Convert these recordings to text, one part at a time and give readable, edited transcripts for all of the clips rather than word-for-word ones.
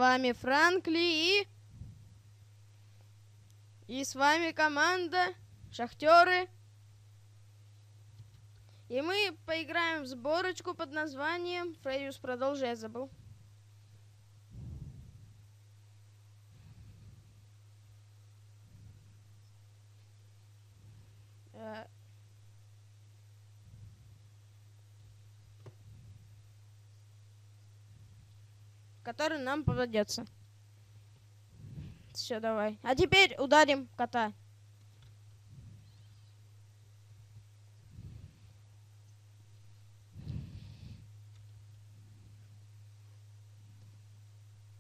вами Франкли и с вами команда Шахтеры. И мы поиграем в сборочку под названием... Фредиус, продолжи, я забыл. Который нам попадется. Все, давай. А теперь ударим кота.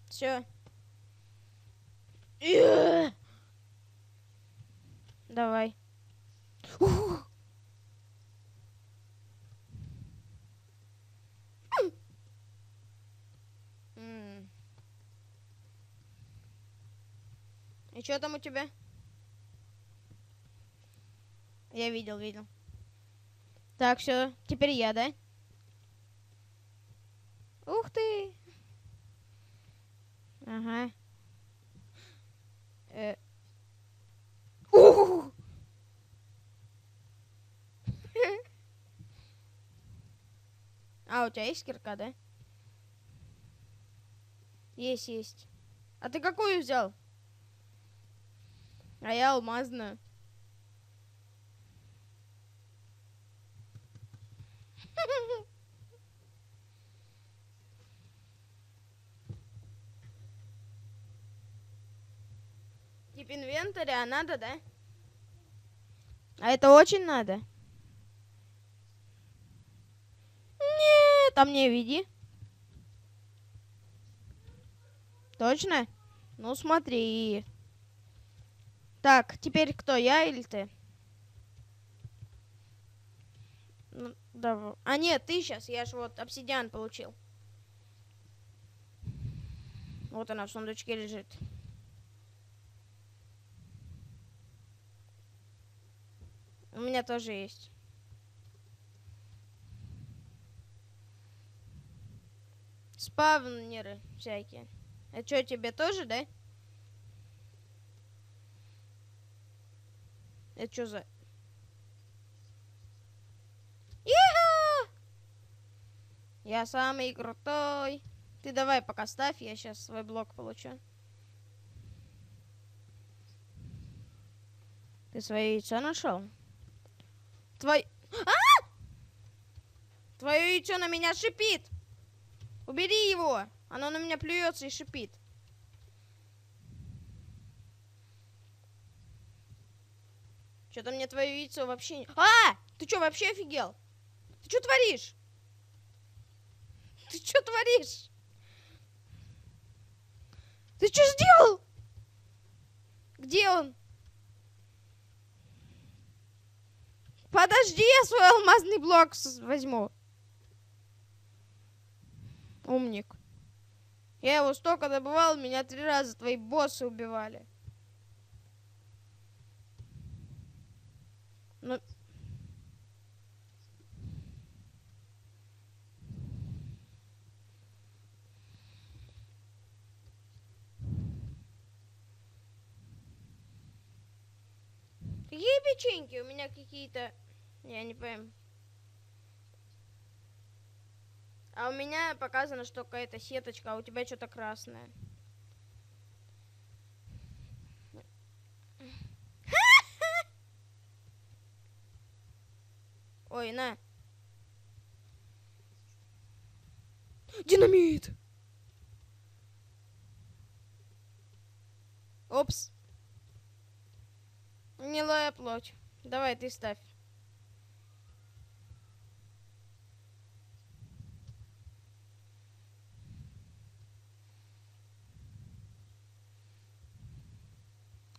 Все. Давай. И что там у тебя? Я видел. Так, все. Теперь я, да? Ух ты! Ага. А, у тебя есть кирка, да? Есть. А ты какую взял? А я алмазную. Тип инвентаря надо, да? А это очень надо? Нет, там не веди. Точно? Ну смотри. Так, теперь кто, я или ты? Ну, давай. А нет, ты сейчас, я ж вот обсидиан получил. Вот она в сундучке лежит. У меня тоже есть. Спавнеры всякие. Это что, тебе тоже, да? Это что за... Иха! Я самый крутой. Ты давай пока ставь, я сейчас свой блок получу. Ты свое яйцо нашел? Твое яйцо на меня шипит. Убери его. Оно на меня плюется и шипит. Что-то мне твое яйцо вообще не... А! Ты что, вообще офигел? Ты что творишь? Ты что творишь? Ты что сделал? Где он? Подожди, я свой алмазный блок возьму. Умник. Я его столько добывал, меня 3 раза твои боссы убивали. Ну... Какие печеньки? У меня какие-то... Я не пойму. А у меня показано, что какая-то сеточка, а у тебя что-то красное. Ой, на. Динамит! Опс. Гнилая плоть. Давай, ты ставь.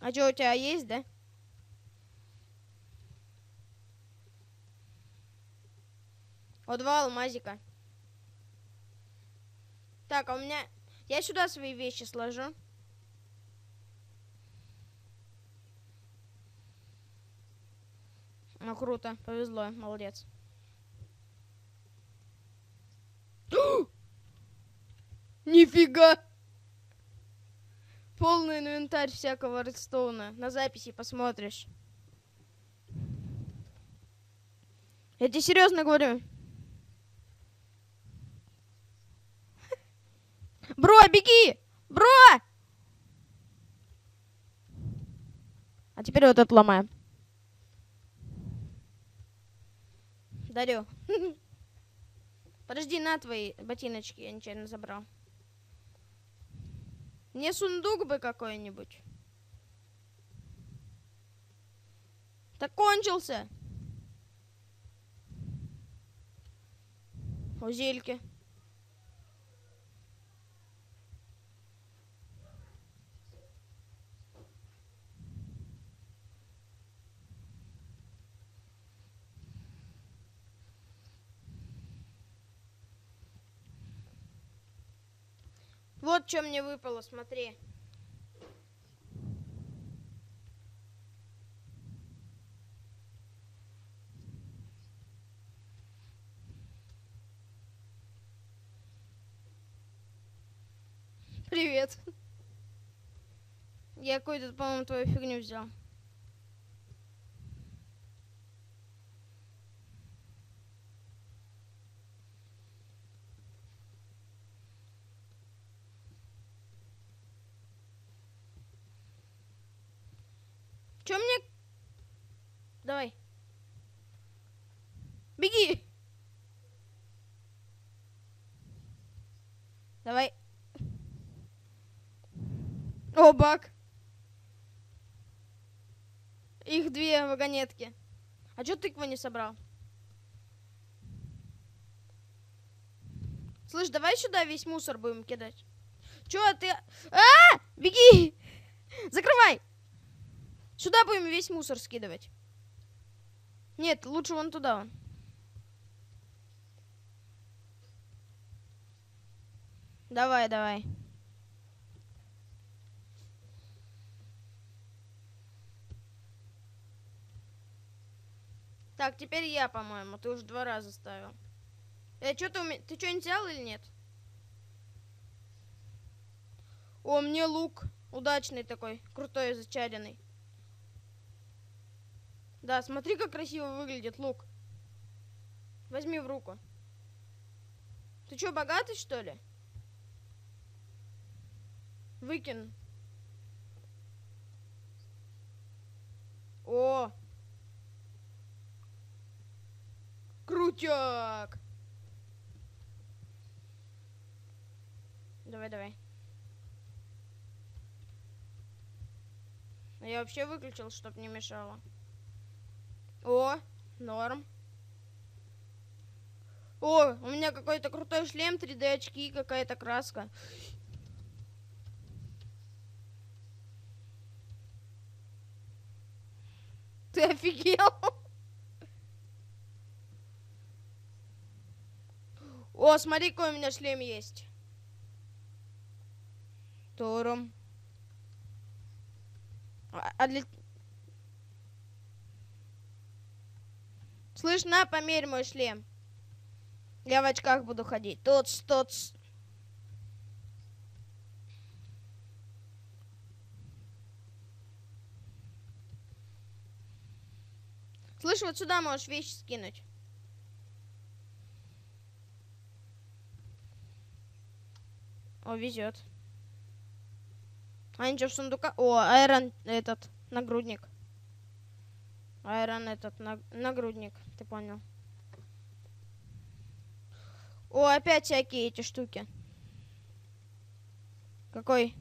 А что, у тебя есть, да? О, 2 алмазика. Так, а у меня... Я сюда свои вещи сложу. Ну, круто. Повезло. Молодец. Нифига! Полный инвентарь всякого редстоуна. На записи посмотришь. Я тебе серьезно говорю. Бро, беги! Бро! А теперь вот это ломаем. Дарю. Подожди, на твои ботиночки я нечаянно забрал. Мне сундук бы какой-нибудь. Так кончился. Узельки. Вот что мне выпало, смотри. Привет. Я какую-то, по-моему, твою фигню взял. Чё мне... Давай. Беги. Давай. О, баг. Их 2 вагонетки. А чё тыкву не собрал? Слышь, давай сюда весь мусор будем кидать. Чё ты... Беги! Закрывай! Сюда будем весь мусор скидывать. Нет, лучше вон туда вон. Давай, давай. Так, теперь я, по-моему. Ты уже 2 раза ставил. Что ты что-нибудь взял или нет? О, мне лук. Удачный такой. Крутой, зачаренный. Да, смотри, как красиво выглядит лук. Возьми в руку. Ты что, богатый, что ли? Выкину. О! Крутяк! Давай, давай. Я вообще выключил, чтоб не мешало. О, норм. О, у меня какой-то крутой шлем, 3D очки, какая-то краска. Ты офигел? О, смотри, какой у меня шлем есть. Турум. Слышь, на, померь мой шлем. Я в очках буду ходить. Тоц. Слышь, вот сюда можешь вещи скинуть. О, везет. А ничего в сундука. О, айрон этот, нагрудник. Айрон этот, нагрудник. Ты понял. О, опять всякие эти штуки. Какой?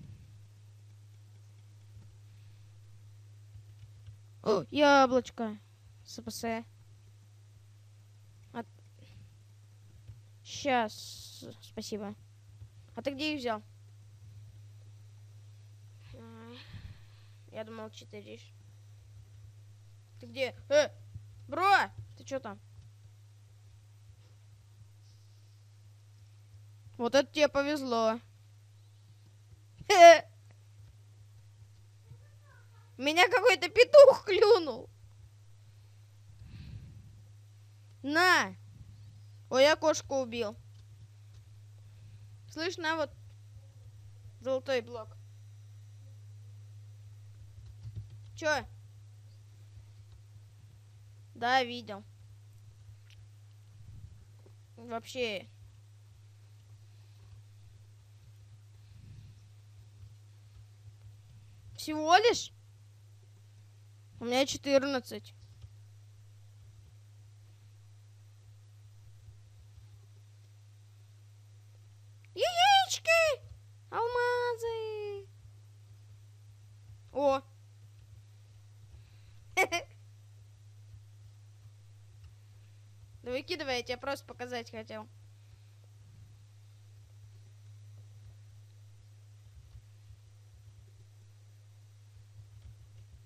О, яблочко. СПС. Сейчас. Спасибо. А ты где их взял? Я думал 4. Ты где? Бро! Ты что там? Вот это тебе повезло. Меня какой-то петух клюнул. На! Ой, я кошку убил. Слышь, на вот золотой блок. Чё? Да, видел. Вообще. Всего лишь? У меня 14. Яички! Алмазы! О! Да выкидывай, я тебе просто показать хотел.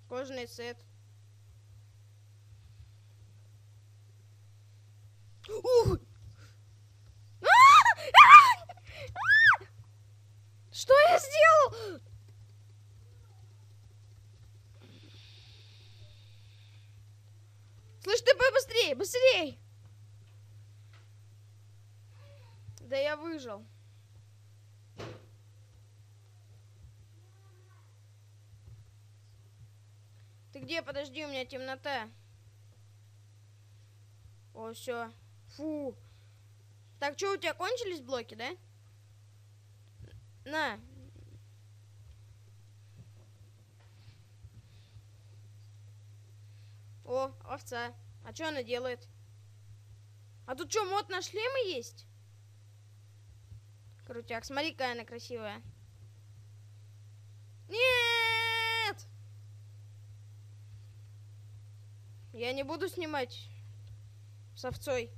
Кожаный сет. Ух! Что я сделал? Слышь, ты побыстрее, быстрее! Да я выжил. Ты где? Подожди, у меня темнота. О, все. Фу. Так, что, у тебя кончились блоки, да? На. О, овца. А что она делает? А тут что, мод на шлемы есть? Крутяк, смотри, какая она красивая. Нет! Я не буду снимать с овцой.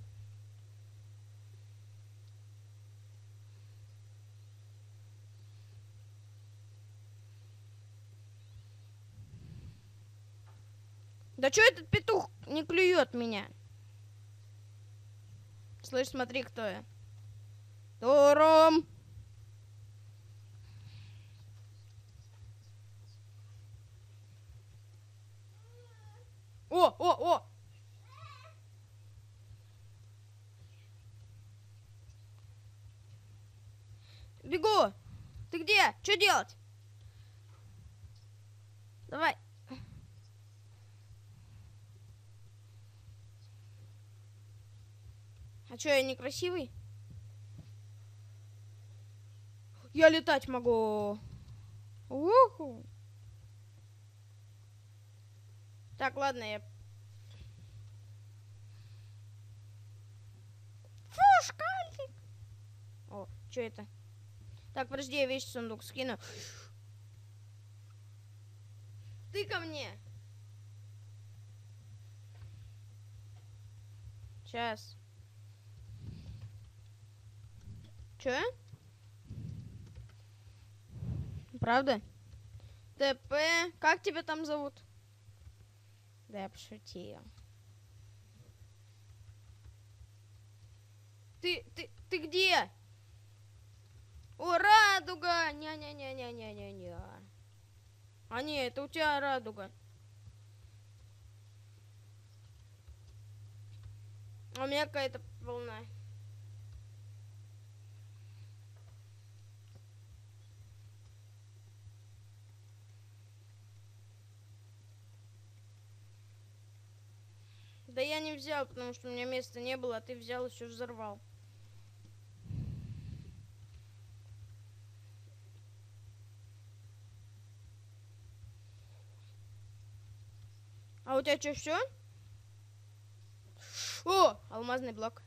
Да что этот петух не клюет меня? Слышь, смотри, кто я. Тором! О! Бегу! Ты где? Что делать? Давай. А что, я некрасивый? Я летать могу. Уху. Так, ладно, я... Фу, шкальник. О, что это? Так, подожди, я вещь в сундук скину. Ты ко мне. Сейчас. Че? Правда? ТП. Как тебя там зовут? Да, я пошутил. Ты где? О, радуга! Ня-ня-ня-ня-ня-ня-ня. А не, это у тебя радуга. А у меня какая-то волна. Да я не взял, потому что у меня места не было, а ты взял и все взорвал. А у тебя что, все? О, алмазный блок.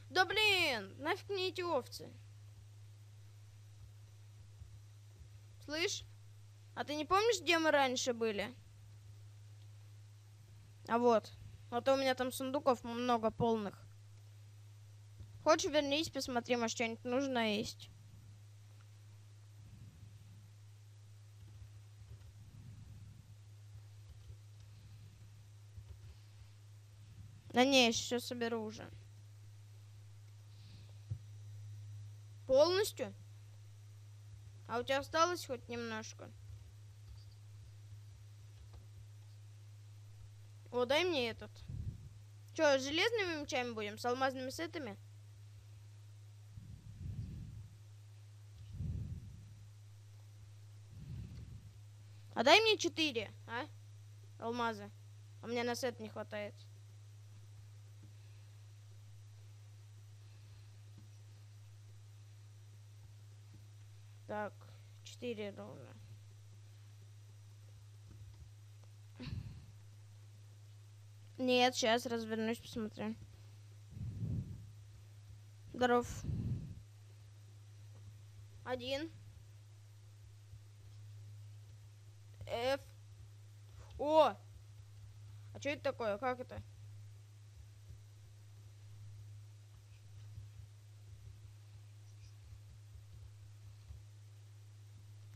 Да блин, нафиг мне эти овцы. Слышь, а ты не помнишь, где мы раньше были? А вот. А то у меня там сундуков много полных. Хочешь, вернись, посмотри, может, что-нибудь нужное есть. Да не, я все соберу уже. Полностью? А у тебя осталось хоть немножко? О, дай мне этот. Че, с железными мечами будем? С алмазными сетами? А дай мне 4, а? Алмаза. У меня на сет не хватает. Так, 4 ровно. Нет, сейчас развернусь, посмотрю. Здоров. 1. F. О! А что это такое? Как это?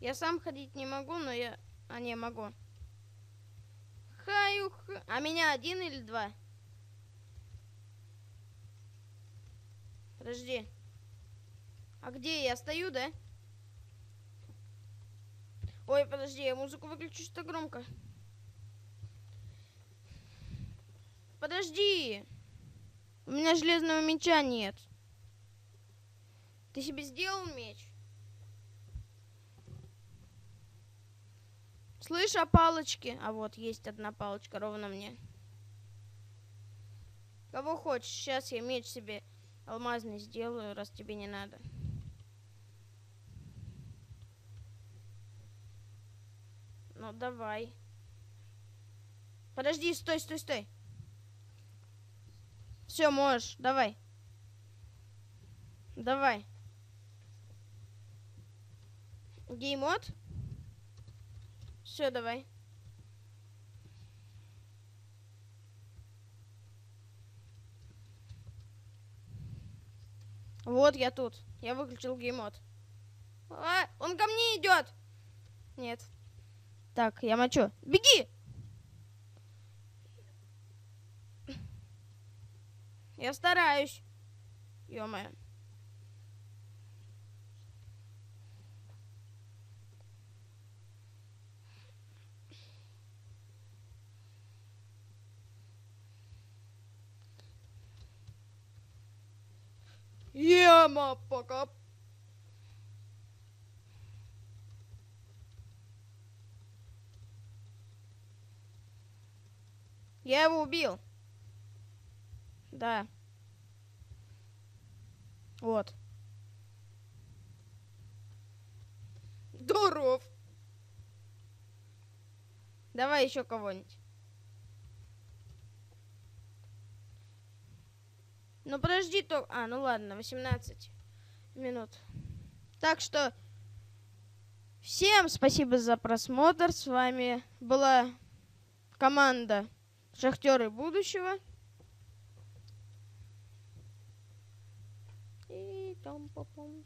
Я сам ходить не могу, но я... А, не могу. Хаюх. А меня 1 или 2? Подожди. А где я стою, да? Ой, подожди, я музыку выключу, что громко. Подожди. У меня железного меча нет. Ты себе сделал меч? Слышь, а палочки? А вот, есть одна палочка, ровно мне. Кого хочешь, сейчас я меч себе алмазный сделаю, раз тебе не надо. Ну, давай. Подожди, стой, стой, стой. Все, можешь, давай. Давай. Геймод? Все, давай. Вот я тут. Я выключил геймод. А, он ко мне идет. Нет. Так, я мочу. Беги! Я стараюсь. Ё-моё. Ема, пока. Я его убил. Да. Вот. Здоров. Давай еще кого-нибудь. Ну подожди то. А, ну ладно, 18 минут. Так что всем спасибо за просмотр. С вами была команда Шахтеры будущего. И там попом.